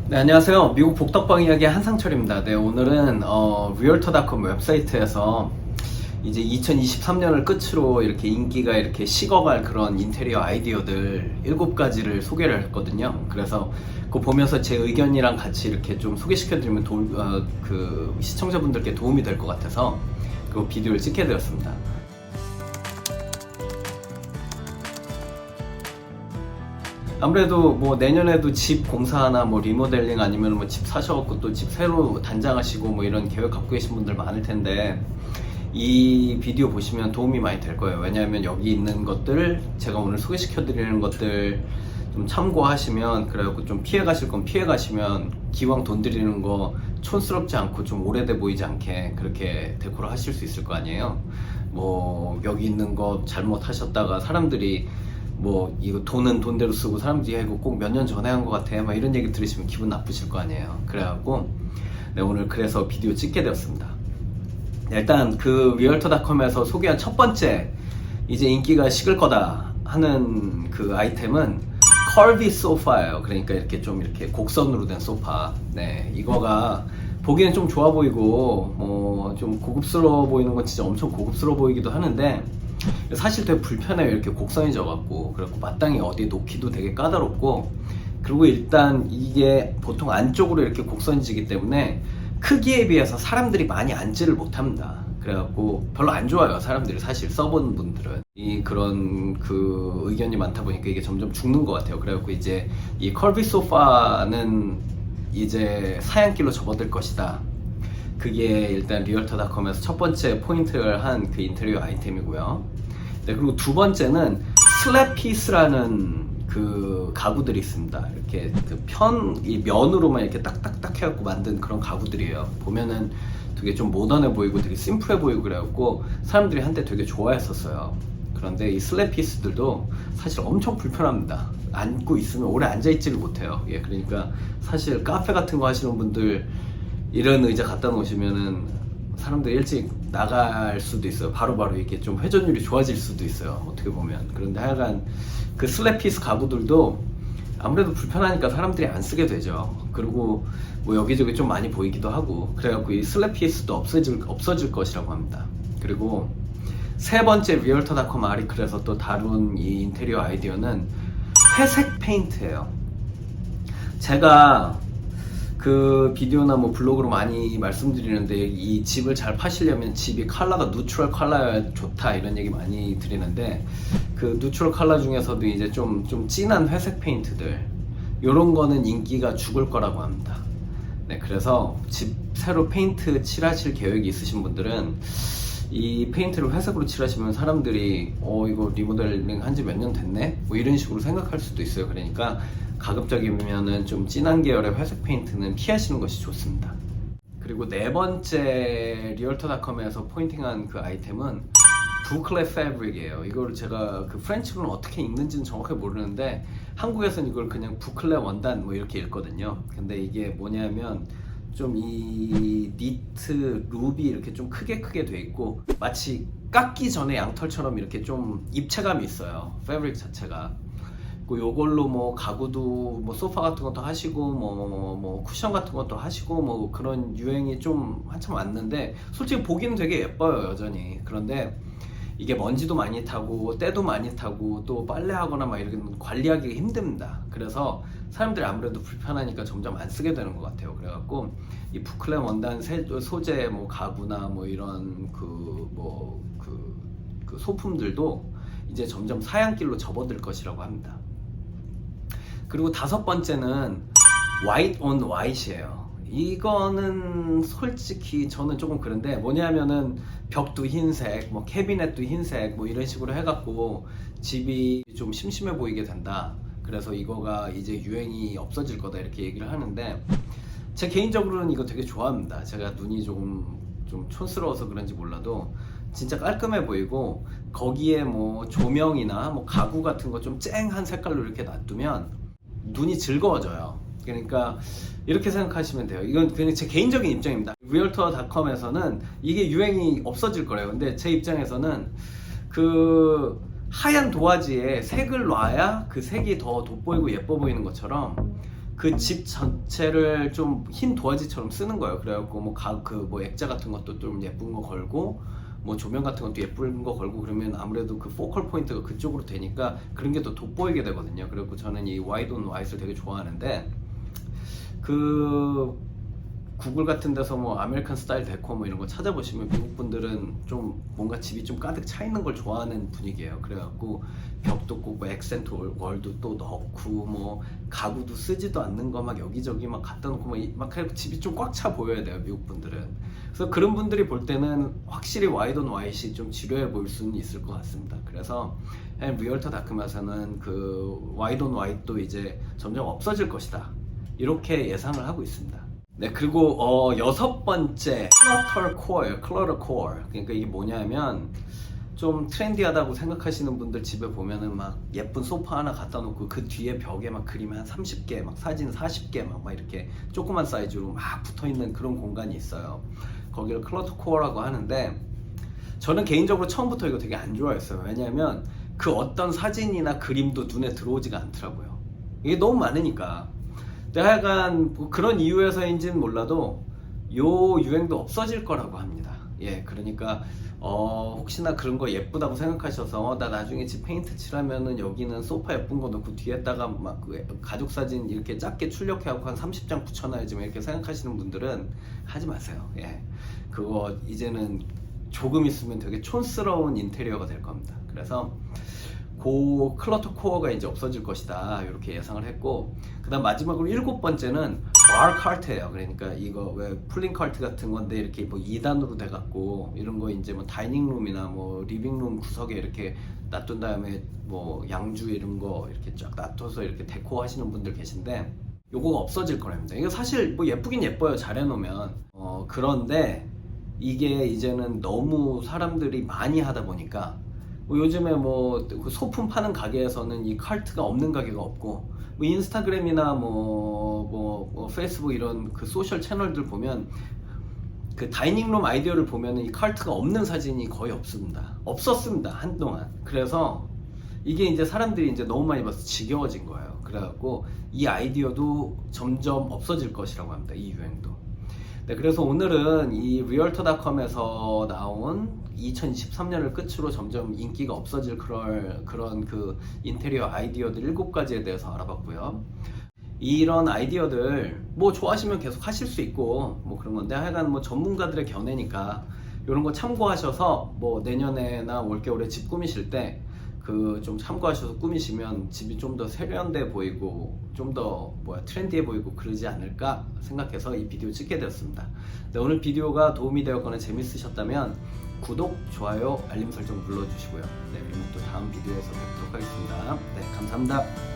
네, 안녕하세요. 미국 복덕방 이야기 한상철입니다. 네, 오늘은 리얼터닷컴 웹사이트에서 이제 2023년을 끝으로 이렇게 인기가 이렇게 식어갈 그런 인테리어 아이디어들 7가지를 소개를 했거든요. 그래서 그거 보면서 제 의견이랑 같이 이렇게 좀 소개시켜드리면 그 시청자분들께 도움이 될 것 같아서 그 비디오를 찍게 되었습니다. 아무래도 뭐 내년에도 집 공사하나 뭐 리모델링 아니면 뭐 집 사셔갖고 또 집 새로 단장하시고 뭐 이런 계획 갖고 계신 분들 많을 텐데 이 비디오 보시면 도움이 많이 될 거예요. 왜냐하면 여기 있는 것들 제가 오늘 소개시켜 드리는 것들 좀 참고하시면, 그래갖고 좀 피해 가실 건 피해 가시면 기왕 돈 들이는 거 촌스럽지 않고 좀 오래돼 보이지 않게 그렇게 데코를 하실 수 있을 거 아니에요. 뭐 여기 있는 거 잘못하셨다가 사람들이 뭐 이거 돈은 돈대로 쓰고 사람들이 이거 꼭 몇 년 전에 한 것 같아 막 이런 얘기 들으시면 기분 나쁘실 거 아니에요. 그래갖고 네, 오늘 그래서 비디오 찍게 되었습니다. 일단 그 리얼터닷컴에서 소개한 첫 번째 이제 인기가 식을 거다 하는 그 아이템은 컬비 소파예요. 그러니까 이렇게 좀 이렇게 곡선으로 된 소파. 네, 이거가 보기엔 좀 좋아 보이고 좀 고급스러워 보이는 건 진짜 엄청 고급스러워 보이기도 하는데 사실 되게 불편해요. 이렇게 곡선이 져갖고. 그래갖고 마땅히 어디에 놓기도 되게 까다롭고, 그리고 일단 이게 보통 안쪽으로 이렇게 곡선이 지기 때문에 크기에 비해서 사람들이 많이 앉지를 못합니다. 그래갖고 별로 안 좋아요. 사람들이 사실 써본 분들은 그런 그 의견이 많다 보니까 이게 점점 죽는 것 같아요. 그래갖고 이제 이 컬비 소파는 이제 사양길로 접어들 것이다. 그게 일단 리얼터닷컴에서 첫 번째 포인트를 한 그 인테리어 아이템이고요. 네, 그리고 두 번째는 슬랩피스라는 그 가구들이 있습니다. 이렇게 이 면으로만 이렇게 딱딱딱 해갖고 만든 그런 가구들이에요. 보면은 되게 좀 모던해 보이고 되게 심플해 보이고 그래갖고 사람들이 한때 되게 좋아했었어요. 그런데 이 슬랩피스들도 사실 엄청 불편합니다. 앉고 있으면 오래 앉아있지를 못해요. 예, 그러니까 사실 카페 같은 거 하시는 분들 이런 의자 갖다 놓으시면은 사람들이 일찍 나갈 수도 있어요. 바로바로 이렇게 좀 회전율이 좋아질 수도 있어요. 어떻게 보면. 그런데 하여간 그 슬랩피스 가구들도 아무래도 불편하니까 사람들이 안 쓰게 되죠. 그리고 뭐 여기저기 좀 많이 보이기도 하고, 그래갖고 이 슬랩피스도 없어질 것이라고 합니다. 그리고 세 번째 리얼터닷컴 아리클에서 또 다룬 이 인테리어 아이디어는 회색 페인트예요. 제가 그 비디오나 뭐 블로그로 많이 말씀드리는데 이 집을 잘 파시려면 집이 컬러가 누트럴 컬러여야 좋다 이런 얘기 많이 드리는데, 그 누트럴 컬러 중에서도 이제 좀 진한 회색 페인트들 요런 거는 인기가 죽을 거라고 합니다. 네, 그래서 집 새로 페인트 칠하실 계획이 있으신 분들은 이 페인트를 회색으로 칠하시면 사람들이 이거 리모델링 한지 몇 년 됐네? 뭐 이런 식으로 생각할 수도 있어요. 그러니까 가급적이면은 좀 진한 계열의 회색 페인트는 피하시는 것이 좋습니다. 그리고 네 번째 리얼터닷컴에서 포인팅한 그 아이템은 부클레 패브릭이에요. 이걸 제가 그 프렌치로는 어떻게 읽는지는 정확하게 모르는데 한국에서는 이걸 그냥 부클레 원단 뭐 이렇게 읽거든요. 근데 이게 뭐냐면 좀 이 니트 룹이 이렇게 좀 크게 돼 있고 마치 깎기 전에 양털처럼 이렇게 좀 입체감이 있어요. 패브릭 자체가. 요걸로 뭐 가구도 뭐 소파 같은 것도 하시고 뭐 쿠션 같은 것도 하시고 뭐 그런 유행이 좀 한참 왔는데 솔직히 보기는 되게 예뻐요 여전히. 그런데 이게 먼지도 많이 타고 때도 많이 타고 또 빨래하거나 막 이렇게 관리하기가 힘듭니다. 그래서 사람들이 아무래도 불편하니까 점점 안 쓰게 되는 것 같아요. 그래갖고 이 부클레 원단 소재 뭐 가구나 뭐 이런 그 소품들도 이제 점점 사양길로 접어들 것이라고 합니다. 그리고 다섯 번째는 white on white이에요. 이거는 솔직히 저는 조금 그런데 뭐냐면은 벽도 흰색, 뭐 캐비넷도 흰색 뭐 이런 식으로 해갖고 집이 좀 심심해 보이게 된다. 그래서 이거가 이제 유행이 없어질 거다 이렇게 얘기를 하는데 제 개인적으로는 이거 되게 좋아합니다. 제가 눈이 좀 촌스러워서 그런지 몰라도 진짜 깔끔해 보이고 거기에 뭐 조명이나 뭐 가구 같은 거 좀 쨍한 색깔로 이렇게 놔두면 눈이 즐거워져요. 그러니까 이렇게 생각하시면 돼요. 이건 그냥 제 개인적인 입장입니다. 리얼터닷컴에서는 이게 유행이 없어질 거래요. 근데 제 입장에서는 그 하얀 도화지에 색을 놔야 그 색이 더 돋보이고 예뻐 보이는 것처럼 그 집 전체를 좀 흰 도화지처럼 쓰는 거예요. 그래갖고 뭐 액자 같은 것도 좀 예쁜 거 걸고 뭐 조명 같은 것도 예쁜 거 걸고 그러면 아무래도 그 포컬 포인트가 그쪽으로 되니까 그런 게 더 돋보이게 되거든요. 그리고 저는 이 와이드 온 와이트를 되게 좋아하는데 그 구글 같은 데서 뭐 아메리칸 스타일 데코 뭐 이런 거 찾아보시면 미국 분들은 좀 뭔가 집이 좀 가득 차 있는 걸 좋아하는 분위기예요. 그래갖고 벽도 꼭 뭐 액센트 월도 또 넣고 뭐 가구도 쓰지도 않는 거 막 여기저기 막 갖다 놓고 막 해서 집이 좀 꽉 차 보여야 돼요, 미국 분들은. 그래서 그런 분들이 볼 때는 확실히 와이드 온 와이트이 좀 지루해 보일 수는 있을 것 같습니다. 그래서 리얼터닷컴에서는 그 와이드 온 와이트도 이제 점점 없어질 것이다, 이렇게 예상을 하고 있습니다. 네, 그리고 6번째 클러터 코어예요. 클러터 코어. 그러니까 이게 뭐냐면 좀 트렌디하다고 생각하시는 분들 집에 보면은 막 예쁜 소파 하나 갖다 놓고 그 뒤에 벽에 막 그림이 한 30개, 막 사진 40개 막 이렇게 조그만 사이즈로 막 붙어 있는 그런 공간이 있어요. 거기를 클러터 코어라고 하는데 저는 개인적으로 처음부터 이거 되게 안 좋아했어요. 왜냐면 그 어떤 사진이나 그림도 눈에 들어오지가 않더라고요. 이게 너무 많으니까. 근데 하여간 뭐 그런 이유에서인지는 몰라도 요 유행도 없어질 거라고 합니다. 예, 그러니까 혹시나 그런 거 예쁘다고 생각하셔서 나 나중에 집 페인트 칠하면은 여기는 소파 예쁜 거 넣고 뒤에다가 막 그 가족 사진 이렇게 작게 출력해갖고 한 30장 붙여놔야지 막 이렇게 생각하시는 분들은 하지 마세요. 예, 그거 이제는 조금 있으면 되게 촌스러운 인테리어가 될 겁니다. 그래서 그 클러터 코어가 이제 없어질 것이다, 이렇게 예상을 했고, 그 다음 마지막으로 7번째는 bar cart예요. 그러니까 이거 왜 풀링 카트 같은 건데 이렇게 뭐 2단으로 돼갖고 이런 거 이제 뭐 다이닝룸이나 뭐 리빙룸 구석에 이렇게 놔둔 다음에 뭐 양주 이런 거 이렇게 쫙 놔둬서 이렇게 데코 하시는 분들 계신데 요거가 없어질 거랍니다. 이거 사실 뭐 예쁘긴 예뻐요, 잘 해놓으면. 그런데 이게 이제는 너무 사람들이 많이 하다 보니까 요즘에 뭐 소품 파는 가게에서는 이 카트가 없는 가게가 없고, 뭐 인스타그램이나 뭐 페이스북 이런 그 소셜 채널들 보면 그 다이닝룸 아이디어를 보면은 이 카트가 없는 사진이 거의 없었습니다, 한동안. 그래서 이게 이제 사람들이 이제 너무 많이 봐서 지겨워진 거예요. 그래갖고 이 아이디어도 점점 없어질 것이라고 합니다, 이 유행도. 네, 그래서 오늘은 이 리얼터닷컴에서 나온 2023년을 끝으로 점점 인기가 없어질 그런 그 인테리어 아이디어들 7가지에 대해서 알아봤고요. 이런 아이디어들 뭐 좋아하시면 계속 하실 수 있고 뭐 그런 건데, 하여간 뭐 전문가들의 견해니까 이런 거 참고하셔서 뭐 내년에나 올겨울에 집 꾸미실 때 그 좀 참고하셔서 꾸미시면 집이 좀 더 세련돼 보이고 좀 더 트렌디해 보이고 그러지 않을까 생각해서 이 비디오 찍게 되었습니다. 네, 오늘 비디오가 도움이 되었거나 재밌으셨다면 구독, 좋아요, 알림 설정 눌러주시고요. 네, 그리고 또 다음 비디오에서 뵙도록 하겠습니다. 네, 감사합니다.